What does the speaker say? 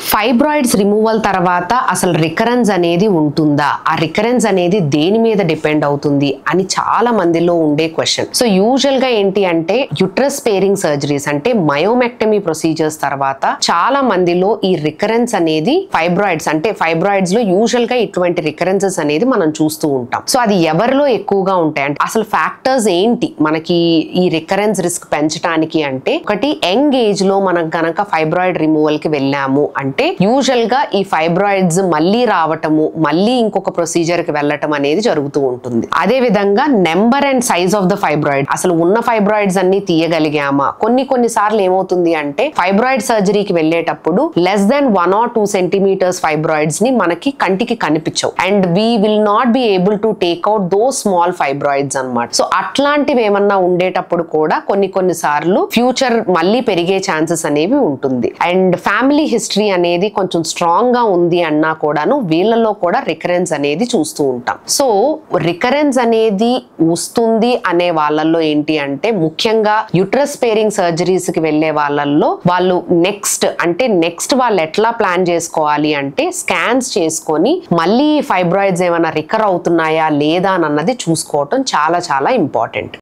Fibroids removal తర్వాత అసలు recurrence అనేది ఉంటుందా, ఆ రికరెన్స్ అనేది దేని మీద డిపెండ్ అవుతుంది అని చాలా మందిలో ఉండే క్వశ్చన్. సో యూజువల్ గా ఏంటి అంటే యుట్రస్ స్పేరింగ్ సర్జరీస్ అంటే మయోమెక్టమీ ప్రొసీజర్స్ తర్వాత చాలా మందిలో ఈ రికరెన్స్ అనేది ఫైబ్రాయిడ్స్ లో యూజువల్ గా ఇటువంటి రికరెన్సెస్ అనేది మనం చూస్తూ ఉంటాం. సో అది ఎవరిలో ఎక్కువగా ఉంటాయి అంటే అసలు ఫ్యాక్టర్స్ ఏంటి మనకి ఈ రికరెన్స్ రిస్క్ పెంచడానికి అంటే ఒకటి యంగ్ ఏజ్ లో మనం గనక ఫైబ్రాయిడ్ రిమూవల్ కి వెళ్ళాము అంటే యూజువల్ గా ఈ ఫైబ్రాయిడ్స్ మళ్ళీ రావటము, మళ్ళీ ఇంకొక ప్రొసీజర్ కి వెళ్ళటం అనేది జరుగుతూ ఉంటుంది. అదే విధంగా number and size of the fibroid, అసలు ఉన్న ఫైబ్రాయిడ్స్ అన్ని తీయగలిగామా. కొన్ని సార్లు ఏమవుతుంది అంటే ఫైబ్రాయిడ్ సర్జరీకి వెళ్ళేటప్పుడు less than 1 or 2 centimetres fibroids ని మనకి కంటికి కనిపించవు and we will not be able to take out those small fibroids అన్నమాట. సో అట్లాంటివి ఏమన్నా ఉండేటప్పుడు కూడా కొన్ని సార్లు ఫ్యూచర్ మళ్ళీ పెరిగే ఛాన్సెస్ అనేవి ఉంటుంది. అండ్ ఫ్యామిలీ హిస్టరీ అనేది కొంచెం స్ట్రాంగ్ గా ఉంది అన్నా కూడాను వీళ్ళలో కూడా రికరెన్స్ అనేది చూస్తూ ఉంటాం. సో రికరెన్స్ అనేది వస్తుంది అనే వాళ్ళల్లో ఏంటి అంటే ముఖ్యంగా యుట్రస్ స్పేరింగ్ సర్జరీస్ కి వెళ్లే వాళ్ళల్లో వాళ్ళు నెక్స్ట్ వాళ్ళు ఎట్లా ప్లాన్ చేసుకోవాలి అంటే స్కాన్స్ చేసుకొని మళ్ళీ ఫైబ్రాయిడ్స్ ఏమైనా రికర్ అవుతున్నాయా లేదా అన్నది చూసుకోవటం చాలా చాలా ఇంపార్టెంట్.